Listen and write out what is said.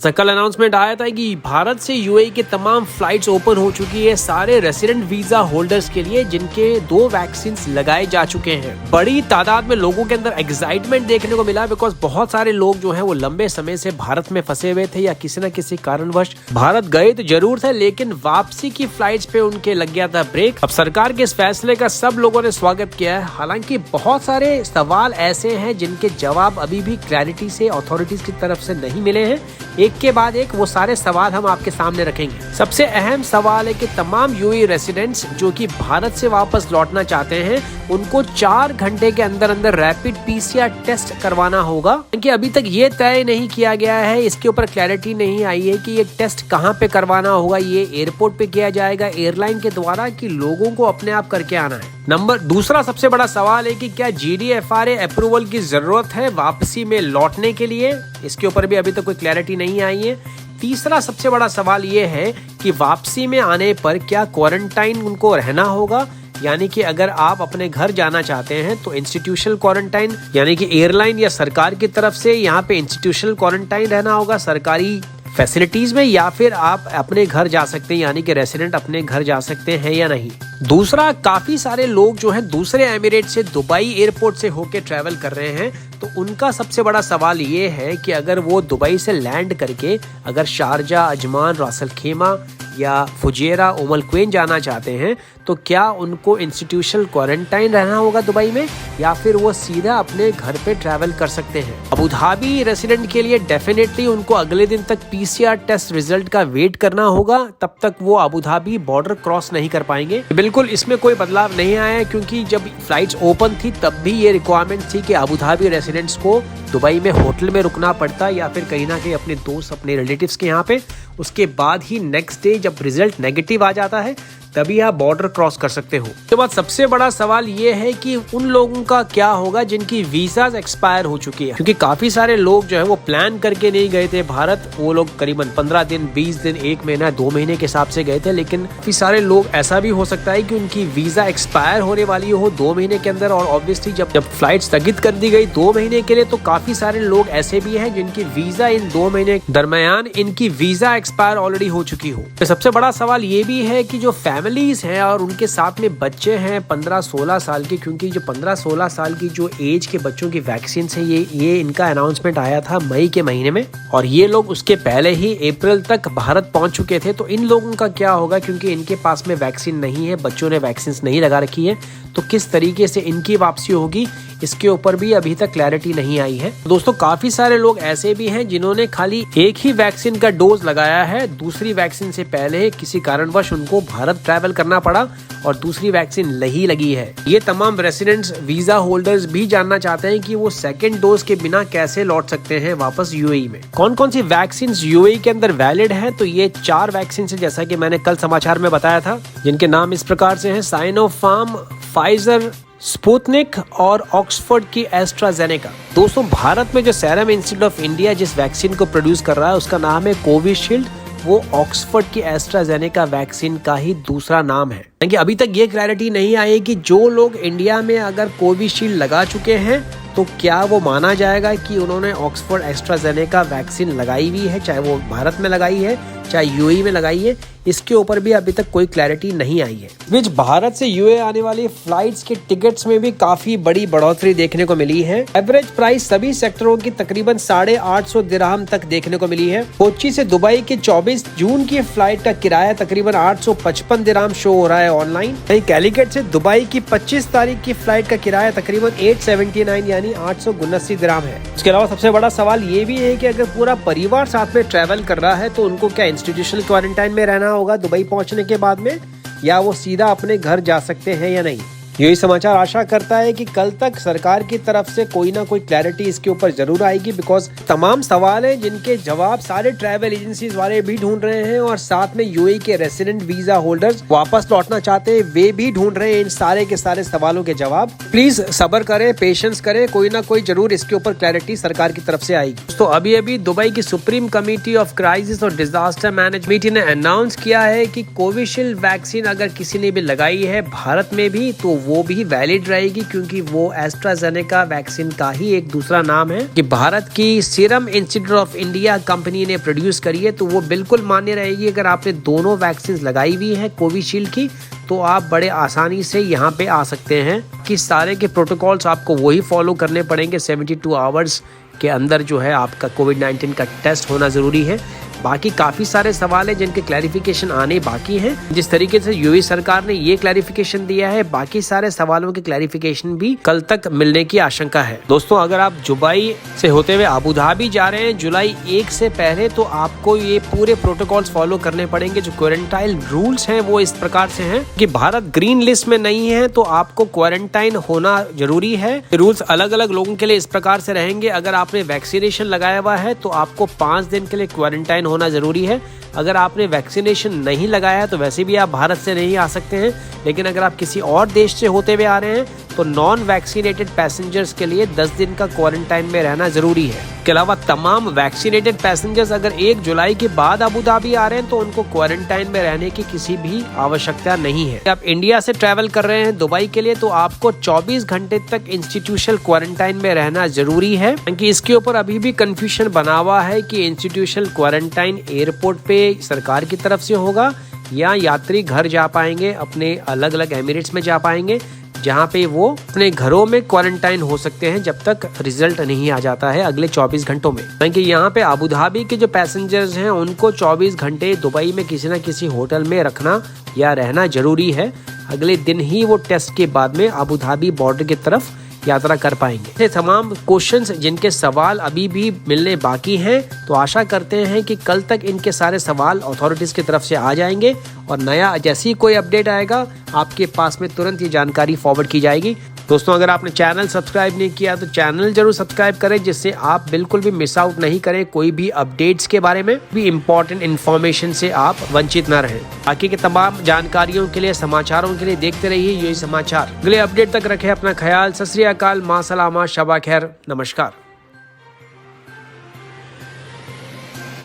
कल अनाउंसमेंट आया था कि भारत से यूएई के तमाम फ्लाइट्स ओपन हो चुकी है सारे रेसिडेंट वीजा होल्डर्स के लिए जिनके 2 वैक्सीन लगाए जा चुके हैं। बड़ी तादाद में लोगों के अंदर एक्साइटमेंट देखने को मिला बिकॉज बहुत सारे लोग जो हैं वो लंबे समय से भारत में फंसे हुए थे या किसी न किसी कारणवश भारत गए तो जरूर थे, लेकिन वापसी की फ्लाइट्स पे उनके लग गया था ब्रेक। अब सरकार के इस फैसले का सब लोगों ने स्वागत किया है। हालांकि बहुत सारे सवाल ऐसे हैं जिनके जवाब अभी भी क्लैरिटी से अथॉरिटीज की तरफ से नहीं मिले हैं। एक के बाद एक वो सारे सवाल हम आपके सामने रखेंगे। सबसे अहम सवाल है कि तमाम यूएई रेसिडेंट्स जो कि भारत से वापस लौटना चाहते हैं उनको 4 घंटे के अंदर अंदर रैपिड पीसीआर टेस्ट करवाना होगा, क्योंकि अभी तक ये तय नहीं किया गया है, इसके ऊपर क्लैरिटी नहीं आई है कि ये टेस्ट कहाँ पे करवाना होगा। ये एयरपोर्ट पे किया जाएगा एयरलाइन के द्वारा कि लोगों को अपने आप करके आना है। दूसरा सबसे बड़ा सवाल है कि क्या जीडीएफआरए अप्रूवल की जरूरत है वापसी में लौटने के लिए, इसके ऊपर भी अभी तक कोई क्लैरिटी नहीं आई है। तीसरा सबसे बड़ा सवाल ये है कि वापसी में आने पर क्या क्वारंटाइन उनको रहना होगा, यानी कि अगर आप अपने घर जाना चाहते हैं तो इंस्टीट्यूशनल क्वारंटाइन यानी कि एयरलाइन या सरकार की तरफ से यहाँ पे इंस्टीट्यूशनल क्वारंटाइन रहना होगा सरकारी फैसिलिटीज में, या फिर आप अपने घर जा सकते हैं यानी कि रेसिडेंट अपने घर जा सकते हैं या नहीं। दूसरा, काफी सारे लोग जो हैं दूसरे एमिरेट से दुबई एयरपोर्ट से होके ट्रैवल कर रहे हैं, तो उनका सबसे बड़ा सवाल ये है कि अगर वो दुबई से लैंड करके अगर शारजा, अजमान, रासल खेमा या फुजेरा, उमल क्वेन जाना चाहते हैं तो क्या उनको इंस्टीट्यूशनल क्वारंटाइन रहना होगा दुबई में, या फिर वो सीधा अपने घर पे ट्रैवल कर सकते हैं। अबू धाबी रेसिडेंट के लिए डेफिनेटली उनको अगले दिन तक पीसीआर टेस्ट रिजल्ट का वेट करना होगा, तब तक वो अबू धाबी बॉर्डर क्रॉस नहीं कर पाएंगे। बिल्कुल इसमें कोई बदलाव नहीं आया, क्योंकि जब फ्लाइट्स ओपन थी तब भी ये रिक्वायरमेंट थी कि अबू धाबी रेसिडेंट्स को दुबई में होटल में रुकना पड़ता या फिर कहीं ना कहीं अपने दोस्त, अपने रिलेटिव्स के यहाँ पे। उसके बाद ही नेक्स्ट डे जब रिजल्ट नेगेटिव आ जाता है तभी आप बॉर्डर क्रॉस कर सकते हो। उसके बाद सबसे बड़ा सवाल ये है कि उन लोगों का क्या होगा जिनकी वीजाज एक्सपायर हो चुकी है, क्योंकि काफी सारे लोग जो है वो प्लान करके नहीं गए थे भारत। वो लोग करीबन 15 दिन, 20 दिन, 1 महीना, 2 महीने के हिसाब से गए थे, लेकिन काफी सारे लोग ऐसा भी हो सकता है कि उनकी वीजा एक्सपायर होने वाली हो 2 महीने के अंदर। और ऑब्वियसली जब फ्लाइट स्थगित कर दी गई 2 महीने के लिए, तो काफी सारे लोग ऐसे भी हैं जिनकी वीजा इन 2 महीने दरमियान इनकी वीजा एक्सपायर ऑलरेडी हो चुकी हो। तो सबसे बड़ा सवाल ये भी है कि जो फैमिलीज हैं और उनके साथ में बच्चे हैं 15-16 साल के, क्योंकि जो 15-16 साल की जो एज के बच्चों की वैक्सीन है ये इनका अनाउंसमेंट आया था मई के महीने में, और ये लोग उसके पहले ही अप्रैल तक भारत पहुंच चुके थे। तो इन लोगों का क्या होगा, क्योंकि इनके पास में वैक्सीन नहीं है, बच्चों ने वैक्सीन नहीं लगा रखी है, तो किस तरीके से इनकी वापसी होगी इसके ऊपर भी अभी तक क्लैरिटी नहीं आई है। दोस्तों, काफी सारे लोग ऐसे भी हैं जिन्होंने खाली एक ही वैक्सीन का डोज लगाया है, दूसरी वैक्सीन से पहले किसी कारणवश उनको भारत ट्रैवल करना पड़ा और दूसरी वैक्सीन नहीं लगी है। ये तमाम रेसिडेंट्स, वीजा होल्डर्स भी जानना चाहते हैं कि वो सेकेंड डोज के बिना कैसे लौट सकते हैं वापस यूएई में। कौन कौन सी वैक्सीन यूएई के अंदर वैलिड है, तो ये 4 वैक्सीन है जैसा कि मैंने कल समाचार में बताया था, जिनके नाम इस प्रकार से हैं: साइनोफार्म, फाइजर, स्पुतनिक और ऑक्सफोर्ड की एस्ट्राजेनेका। दोस्तों, भारत में जो सीरम इंस्टीट्यूट ऑफ इंडिया जिस वैक्सीन को प्रोड्यूस कर रहा है उसका नाम है कोविशील्ड। वो ऑक्सफोर्ड की एस्ट्राजेनेका वैक्सीन का ही दूसरा नाम है। क्योंकि अभी तक ये क्लैरिटी नहीं आई कि जो लोग इंडिया में अगर कोविशील्ड लगा चुके हैं तो क्या वो माना जाएगा कि उन्होंने ऑक्सफोर्ड एस्ट्राजेनेका वैक्सीन लगाई हुई है, चाहे वो भारत में लगाई है चाहे यूएई में लगाई है। इसके ऊपर भी अभी तक कोई क्लैरिटी नहीं आई है। इस बीच भारत से यूएई आने वाली फ्लाइट्स के टिकट्स में भी काफी बड़ी बढ़ोतरी देखने को मिली है। एवरेज प्राइस सभी सेक्टरों की तकरीबन 850 दिरहम तक देखने को मिली है। कोच्चि से दुबई के 24 जून की फ्लाइट का किराया तकरीबन 855 दिरहम शो हो रहा है ऑनलाइन। वहीं कैलिकट से दुबई की 25 तारीख की फ्लाइट का किराया तकरीबन 879 यानी 879 दिरहम है। उसके अलावा सबसे बड़ा सवाल ये भी है कि अगर पूरा परिवार साथ में ट्रैवल कर रहा है तो उनको क्या इंस्टीट्यूशनल क्वारंटाइन में रहना होगा दुबई पहुंचने के बाद में, या वो सीधा अपने घर जा सकते हैं या नहीं। यही समाचार आशा करता है कि कल तक सरकार की तरफ से कोई ना कोई क्लैरिटी इसके ऊपर जरूर आएगी, बिकॉज तमाम सवाल हैं जिनके जवाब सारे ट्रैवल एजेंसीज वाले भी ढूंढ रहे हैं, और साथ में यूएई के रेसिडेंट वीजा होल्डर्स वापस लौटना चाहते हैं वे भी ढूंढ रहे हैं इन सारे के सारे सवालों के जवाब। प्लीज सब्र करें, पेशेंस करें, कोई ना कोई जरूर इसके ऊपर क्लैरिटी सरकार की तरफ से आएगी। तो अभी दुबई की सुप्रीम कमेटी ऑफ क्राइसिस और डिजास्टर मैनेजमेंट ने अनाउंस किया है कि कोविशील्ड वैक्सीन अगर किसी ने भी लगाई है भारत में भी, तो वो भी वैलिड रहेगी, क्योंकि वो एस्ट्राजेनेका वैक्सीन का ही एक दूसरा नाम है कि भारत की serum institute of India company ने प्रोड्यूस करी है, तो वो बिल्कुल मान्य रहेगी। अगर आपने दोनों वैक्सीन लगाई हुई है कोविशील्ड की, तो आप बड़े आसानी से यहाँ पे आ सकते हैं कि सारे के प्रोटोकॉल्स आपको वही फॉलो करने पड़ेंगे। 72 आवर्स के अंदर जो है आपका कोविड-19 का टेस्ट होना ज़रूरी है। बाकी काफ़ी सारे सवाल हैं जिनके क्लैरिफिकेशन आने बाकी हैं। जिस तरीके से यूएई सरकार ने ये क्लैरिफिकेशन दिया है, बाकी सारे सवालों के क्लैरिफिकेशन भी कल तक मिलने की आशंका है। दोस्तों, अगर आप दुबई से होते हुए अबू धाबी जा रहे हैं जुलाई 1 से पहले, तो आपको ये पूरे प्रोटोकॉल्स फॉलो करने पड़ेंगे। जो क्वारंटाइन रूल्स हैं वो इस प्रकार से हैं कि भारत ग्रीन लिस्ट में नहीं है, तो आपको क्वारंटाइन होना जरूरी है। रूल्स अलग अलग लोगों के लिए इस प्रकार से रहेंगे। अगर आपने वैक्सीनेशन लगाया हुआ है तो आपको 5 दिन के लिए क्वारंटाइन होना जरूरी है। अगर आपने वैक्सीनेशन नहीं लगाया तो वैसे भी आप भारत से नहीं आ सकते हैं। लेकिन अगर आप किसी और देश से होते हुए आ रहे हैं तो नॉन वैक्सीनेटेड पैसेंजर्स के लिए 10 दिन का क्वारंटाइन में रहना जरूरी है। इसके अलावा तमाम वैक्सीनेटेड पैसेंजर्स अगर 1 जुलाई के बाद अबू धाबी आ रहे हैं तो उनको क्वारंटाइन में रहने की किसी भी आवश्यकता नहीं है। आप इंडिया से ट्रैवल कर रहे हैं दुबई के लिए, तो आपको 24 घंटे तक इंस्टीट्यूशनल क्वारंटाइन में रहना जरूरी है, क्योंकि इसके ऊपर अभी भी कंफ्यूजन बना हुआ है कि इंस्टीट्यूशनल क्वारंटाइन एयरपोर्ट पे सरकार की तरफ से होगा या यात्री घर जा पाएंगे, अपने अलग अलग एमिरेट्स में जा पाएंगे, जहाँ पे वो अपने घरों में क्वारंटाइन हो सकते हैं जब तक रिजल्ट नहीं आ जाता है अगले 24 घंटों में। क्योंकि यहाँ पे अबू धाबी के जो पैसेंजर्स हैं उनको 24 घंटे दुबई में किसी न किसी होटल में रखना या रहना जरूरी है। अगले दिन ही वो टेस्ट के बाद में अबू धाबी बॉर्डर की तरफ यात्रा कर पाएंगे। ये तमाम क्वेश्चंस जिनके सवाल अभी भी मिलने बाकी हैं, तो आशा करते हैं कि कल तक इनके सारे सवाल अथॉरिटीज की तरफ से आ जाएंगे और नया जैसे ही कोई अपडेट आएगा आपके पास में तुरंत ये जानकारी फॉरवर्ड की जाएगी। दोस्तों, अगर आपने चैनल सब्सक्राइब नहीं किया तो चैनल जरूर सब्सक्राइब करें, जिससे आप बिल्कुल भी मिस आउट नहीं करें कोई भी अपडेट्स के बारे में, भी इम्पोर्टेंट इन्फॉर्मेशन से आप वंचित न रहें। बाकी के तमाम जानकारियों के लिए, समाचारों के लिए देखते रहिए यूएई समाचार। अगले अपडेट तक रखें अपना ख्याल। सत श्री अकाल, मां सलामा, शबा खैर, नमस्कार।